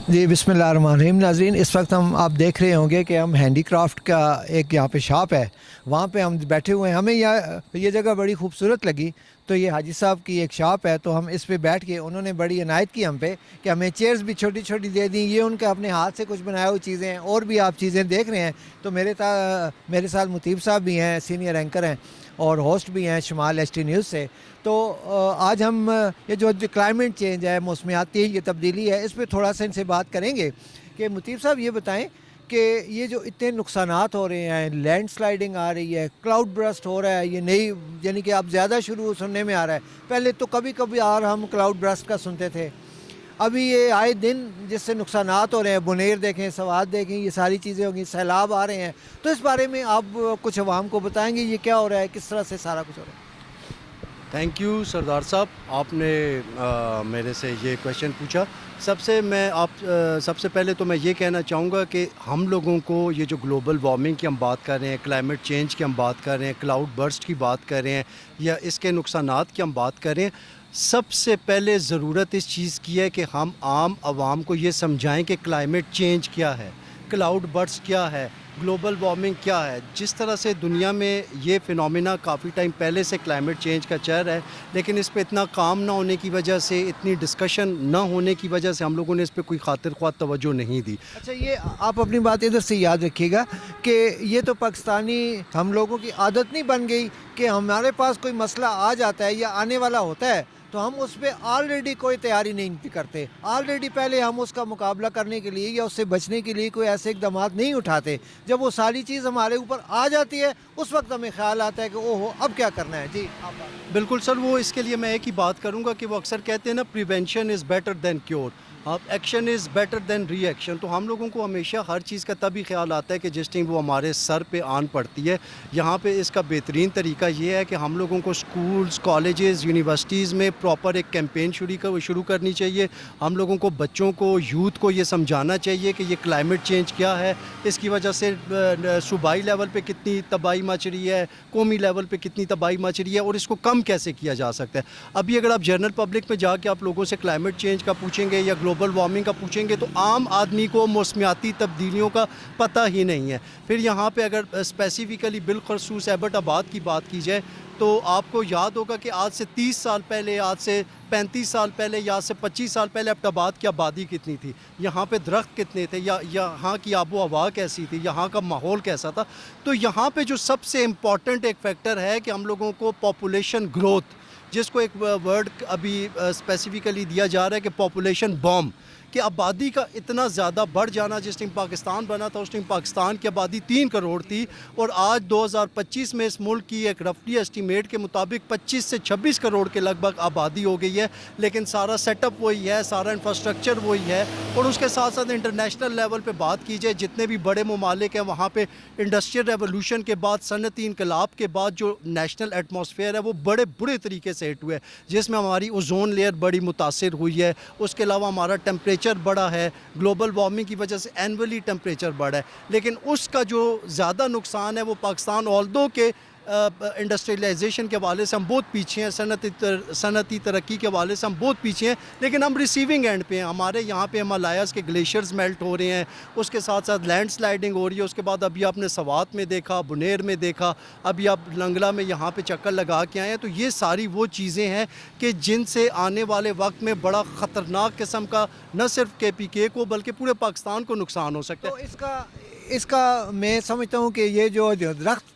जी बिस्मिल्लाहिर्रहमानिर्रहीम। नाज़रीन, इस वक्त आप देख रहे होंगे कि हम हैंडीक्राफ्ट का एक यहाँ पे शॉप है, वहाँ पे हम बैठे हुए हैं। हमें ये जगह बड़ी खूबसूरत लगी, तो ये हाजी साहब की एक शॉप है, तो हम इस पे बैठ के, उन्होंने बड़ी इनायत की हम पे कि हमें चेयर्स भी छोटी छोटी दे दी। ये उनके अपने हाथ से कुछ बनाए हुई चीज़ें हैं, और भी आप चीज़ें देख रहे हैं। तो मेरे साथ मुतीब साहब भी हैं, सीनियर एंकर हैं और होस्ट भी हैं शुमाल HT न्यूज़ से। तो आज हम ये जो क्लाइमेट चेंज है, मौसमियाती की तब्दीली है, इस पर थोड़ा सा इनसे बात करेंगे कि मुतीब साहब ये बताएं कि ये जो इतने नुकसानात हो रहे हैं, लैंड स्लाइडिंग आ रही है, क्लाउड ब्रस्ट हो रहा है, ये नई यानी कि अब ज़्यादा शुरू सुनने में आ रहा है। पहले तो कभी कभी हम क्लाउड ब्रस्ट का सुनते थे, अभी ये आए दिन जिससे नुकसानात हो रहे हैं। बुनेर देखें, सवाद देखें, ये सारी चीज़ें होंगी, सैलाब आ रहे हैं। तो इस बारे में आप कुछ अवाम को बताएंगे ये क्या हो रहा है, किस तरह से सारा कुछ हो रहा है? थैंक यू सरदार साहब, आपने मेरे से ये क्वेश्चन पूछा। सबसे पहले तो मैं ये कहना चाहूँगा कि हम लोगों को ये जो ग्लोबल वार्मिंग की हम बात कर रहे हैं, क्लाइमेट चेंज की हम बात कर रहे हैं, क्लाउड बर्स्ट की बात कर रहे हैं, या इसके नुकसानात की हम बात कर रहे हैं, सबसे पहले ज़रूरत इस चीज़ की है कि हम आम आवाम को ये समझाएं कि क्लाइमेट चेंज क्या है, क्लाउड बर्स्ट क्या है, ग्लोबल वार्मिंग क्या है। जिस तरह से दुनिया में ये फिनोमेना काफ़ी टाइम पहले से क्लाइमेट चेंज का चल रहा है, लेकिन इस पे इतना काम ना होने की वजह से, इतनी डिस्कशन ना होने की वजह से हम लोगों ने इस पे कोई खातिर ख्वाह तवज्जो नहीं दी। अच्छा, ये आप अपनी बात इधर से याद रखिएगा कि ये तो पाकिस्तानी हम लोगों की आदत नहीं बन गई कि हमारे पास कोई मसला आ जाता है या आने वाला होता है तो हम उस पर ऑलरेडी कोई तैयारी नहीं करते। ऑलरेडी पहले हम उसका मुकाबला करने के लिए या उससे बचने के लिए कोई ऐसे इकदाम नहीं उठाते। जब वो सारी चीज़ हमारे ऊपर आ जाती है, उस वक्त हमें ख्याल आता है कि ओहो अब क्या करना है। जी आप बिल्कुल सर, वो इसके लिए मैं एक ही बात करूँगा कि वो अक्सर कहते हैं ना, prevention is better than cure, अब action is better than reaction. तो हम लोगों को हमेशा हर चीज़ का तभी ख्याल आता है कि जिस टाइम वो हमारे सर पे आन पड़ती है। यहाँ पे इसका बेहतरीन तरीका ये है कि हम लोगों को स्कूल्स, कॉलेजेस, यूनिवर्सिटीज़ में प्रॉपर एक कैंपेन शुरू करनी चाहिए। हम लोगों को, बच्चों को, यूथ को ये समझाना चाहिए कि ये क्लाइमेट चेंज क्या है, इसकी वजह से सूबाई लेवल पर कितनी तबाही मच रही है, कौमी लेवल पर कितनी तबाही मच रही है, और इसको कम कैसे किया जा सकता है। अभी अगर आप जनरल पब्लिक में जाके आप लोगों से क्लाइमेट चेंज का पूछेंगे या ग्लोबल वार्मिंग का पूछेंगे तो आम आदमी को मौसमियाती तब्दीलियों का पता ही नहीं है। फिर यहाँ पे अगर स्पेसिफ़िकली बिलखसूस एबटाबाद की बात की जाए तो आपको याद होगा कि आज से 30 साल पहले, आज से 35 साल पहले या आज से 25 साल पहले एबटाबाद की आबादी कितनी थी, यहाँ पे दरख्त कितने थे, या यहाँ की आबो हवा कैसी थी, यहाँ का माहौल कैसा था। तो यहाँ पे जो सबसे इम्पॉर्टेंट एक फैक्टर है कि हम लोगों को पॉपुलेशन ग्रोथ, जिसको एक वर्ड अभी स्पेसिफिकली दिया जा रहा है कि पॉपुलेशन बॉम्ब, कि आबादी का इतना ज़्यादा बढ़ जाना। जिस टाइम पाकिस्तान बना था उस टाइम पाकिस्तान की आबादी 3 करोड़ थी, और आज 2025 में इस मुल्क की एक रफली एस्टीमेट के मुताबिक 25 से 26 करोड़ के लगभग आबादी हो गई है। लेकिन सारा सेटअप वही है, सारा इंफ्रास्ट्रक्चर वही है। और उसके साथ साथ इंटरनेशनल लेवल पे बात की जाए, जितने भी बड़े ममालिक हैं वहाँ पे इंडस्ट्रियल रेवोल्यूशन के बाद, सनती इनकलाब के बाद जो नेशनल एटमॉस्फेयर है वो बड़े बुरे तरीके से हिट हुआ है, जिसमें हमारी ओजोन लेयर बड़ी मुतासिर हुई है। उसके अलावा हमारा टेम्परेचर बढ़ा है, ग्लोबल वार्मिंग की वजह से एनुअली टेम्परेचर बढ़ा है। लेकिन उसका जो ज़्यादा नुकसान है वो पाकिस्तान, ऑल्दो के इंडस्ट्रियलाइजेशन के हवाले से हम बहुत पीछे हैं, सनती तरक्की के हवाले से हम बहुत पीछे हैं, लेकिन हम रिसीविंग एंड पे हैं। हमारे यहाँ पे हिमालयाज़ के ग्लेशियर्स मेल्ट हो रहे हैं, उसके साथ साथ लैंड स्लाइडिंग हो रही है। उसके बाद अभी आपने सवात में देखा, बुनेर में देखा, अभी आप लंगला में यहाँ पे चक्कर लगा के आए हैं। तो ये सारी वो चीज़ें हैं कि जिनसे आने वाले वक्त में बड़ा ख़तरनाक किस्म का न सिर्फ KPK को बल्कि पूरे पाकिस्तान को नुकसान हो सकता है। तो इसका मैं समझता हूँ कि ये जो दरख्त,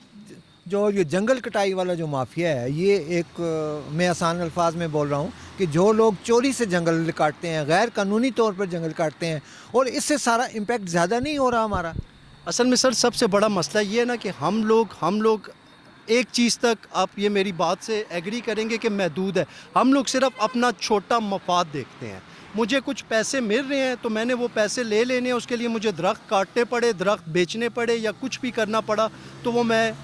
जो ये जंगल कटाई वाला जो माफिया है, ये एक मैं आसान अल्फाज में बोल रहा हूँ कि जो लोग चोरी से जंगल काटते हैं, गैर कानूनी तौर पर जंगल काटते हैं, और इससे सारा इम्पैक्ट ज़्यादा नहीं हो रहा हमारा। असल में सर सबसे बड़ा मसला ये है ना कि हम लोग एक चीज़ तक, आप ये मेरी बात से एग्री करेंगे कि महदूद है। हम लोग सिर्फ अपना छोटा मफाद देखते हैं। मुझे कुछ पैसे मिल रहे हैं तो मैंने वो पैसे ले लेने हैं, उसके लिए मुझे दरख्त काटने पड़े, दरख्त बेचने पड़े या कुछ भी करना पड़ा तो वो मैं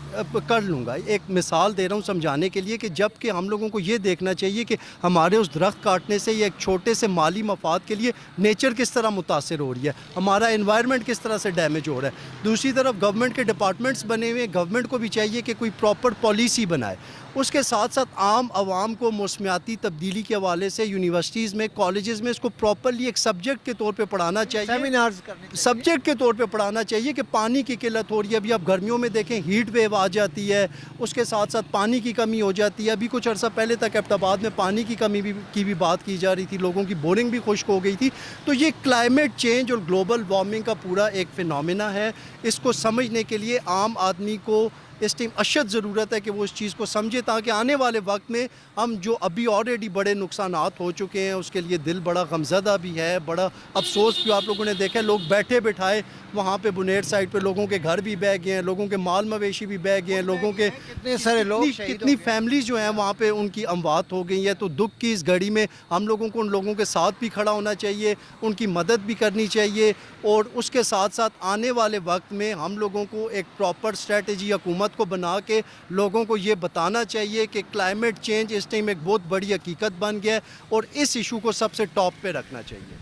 कर लूँगा। एक मिसाल दे रहा हूँ समझाने के लिए कि जबकि हम लोगों को ये देखना चाहिए कि हमारे उस दरख्त काटने से या एक छोटे से माली मफाद के लिए नेचर किस तरह मुतासिर हो रही है, हमारा एनवायरनमेंट किस तरह से डैमेज हो रहा है। दूसरी तरफ गवर्नमेंट के डिपार्टमेंट्स बने हुए हैं, गवर्नमेंट को भी चाहिए कि कोई प्रॉपर पॉलिसी बनाए। उसके साथ साथ आम आवाम को मौसमियाती तब्दीली के हवाले से यूनिवर्सिटीज़ में, कॉलेजेस में, इसको प्रॉपरली एक सब्जेक्ट के तौर पे पढ़ाना चाहिए, सेमिनार्स करने चाहिए। सब्जेक्ट के तौर पे पढ़ाना चाहिए कि पानी की किल्लत हो रही है। अभी आप गर्मियों में देखें हीट वेव आ जाती है, उसके साथ साथ पानी की कमी हो जाती है। अभी कुछ अर्सा पहले तक एबटाबाद में पानी की कमी की भी बात की जा रही थी, लोगों की बोरिंग भी खुश्क हो गई थी। तो ये क्लाइमेट चेंज और ग्लोबल वार्मिंग का पूरा एक फिनोमेना है। इसको समझने के लिए आम आदमी को इस टाइम अशद ज़रूरत है कि वो इस चीज़ को समझे, ताकि आने वाले वक्त में हम जो अभी ऑलरेडी बड़े नुकसानात हो चुके हैं उसके लिए दिल बड़ा गमज़दा भी है, बड़ा अफसोस भी। आप लोगों ने देखा लोग बैठे बिठाए वहाँ पे बुनेर साइड पे लोगों के घर भी बह गए हैं, लोगों के माल मवेशी भी बह गए हैं, लोगों के कितने सारे लोग कितनी फैमिलीज जो हैं वहाँ पे उनकी अमवात हो गई है। तो दुख की इस घड़ी में हम लोगों को उन लोगों के साथ भी खड़ा होना चाहिए, उनकी मदद भी करनी चाहिए, और उसके साथ साथ आने वाले वक्त में हम लोगों को एक प्रॉपर स्ट्रेटजी हुकूमत को बना के लोगों को ये बताना चाहिए कि क्लाइमेट चेंज इस टाइम एक बहुत बड़ी हकीकत बन गया है और इस इशू को सबसे टॉप पे रखना चाहिए।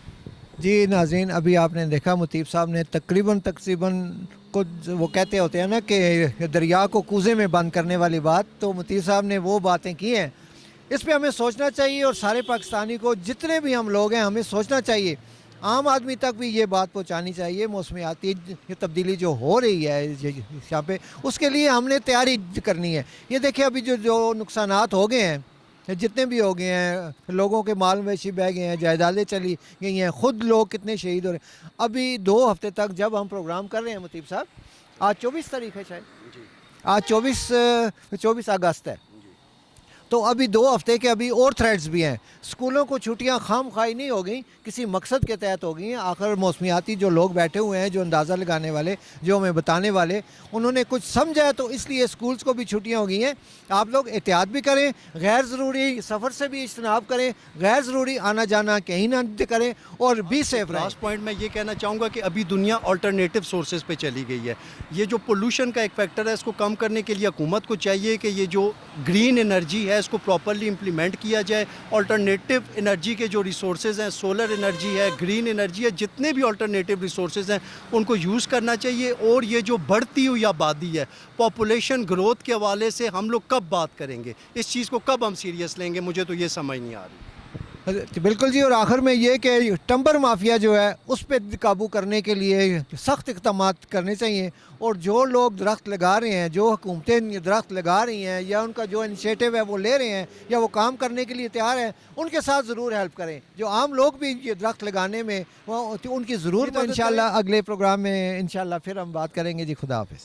जी नाज़रीन, अभी आपने देखा मुतीब साहब ने तकरीबन को वो कहते होते हैं ना कि दरिया को कूज़े में बंद करने वाली बात, तो मुतीब साहब ने वो बातें की हैं। इस पे हमें सोचना चाहिए और सारे पाकिस्तानी को, जितने भी हम लोग हैं, हमें सोचना चाहिए। आम आदमी तक भी ये बात पहुंचानी चाहिए। मौसमियाती ये तब्दीली जो हो रही है यहाँ पे, उसके लिए हमने तैयारी करनी है। ये देखिए अभी जो नुकसानात हो गए हैं, जितने भी हो गए हैं, लोगों के माल मवेशी बह गए हैं, जायदादें चली गई हैं, ख़ुद लोग कितने शहीद हो रहे हैं। अभी 2 हफ्ते तक जब हम प्रोग्राम कर रहे हैं मुतीब साहब, आज 24 तारीख है शायद, आज 24 अगस्त है, तो अभी 2 हफ्ते के अभी और थ्रेड्स भी हैं। स्कूलों को छुट्टियां खाम खाई नहीं हो गई, किसी मकसद के तहत हो गई हैं। आखिर मौसमियाती जो लोग बैठे हुए हैं, जो अंदाज़ा लगाने वाले, जो हमें बताने वाले, उन्होंने कुछ समझा है, तो इसलिए स्कूल्स को भी छुट्टियां हो गई हैं। आप लोग एहतियात भी करें, गैर ज़रूरी सफ़र से भी इज्तनाब करें, गैर ज़रूरी आना जाना कहीं ना करें, और भी सेफ रहें। लास्ट पॉइंट मैं ये कहना चाहूँगा कि अभी दुनिया अल्टरनेटिव सोर्सेज पे चली गई है। ये जो पोल्यूशन का एक फैक्टर है, इसको कम करने के लिए हुकूमत को चाहिए कि ये जो ग्रीन एनर्जी है इसको प्रॉपरली इम्प्लीमेंट किया जाए। अल्टरनेटिव एनर्जी के जो रिसोर्सेज हैं, सोलर एनर्जी है, ग्रीन एनर्जी है, जितने भी अल्टरनेटिव रिसोर्सेज हैं उनको यूज़ करना चाहिए। और ये जो बढ़ती हुई आबादी है, पॉपुलेशन ग्रोथ के हवाले से हम लोग कब बात करेंगे, इस चीज़ को कब हम सीरियस लेंगे, मुझे तो ये समझ नहीं आ रही। बिल्कुल जी। और आखिर में ये कि टम्बर माफिया जो है उस पर काबू करने के लिए सख्त इक़दाम करने चाहिए। और जो लोग दरख्त लगा रहे हैं, जो हुकूमतें दरख्त लगा रही हैं, या उनका जो इनिशिएटिव है वो ले रहे हैं, या वो काम करने के लिए तैयार हैं, उनके साथ ज़रूर हेल्प करें। जो आम लोग भी ये दरख्त लगाने में उनकी ज़रूर मदद। इंशाल्लाह अगले प्रोग्राम में इंशाल्लाह फिर हम बात करेंगे जी। खुदा हाफिज़।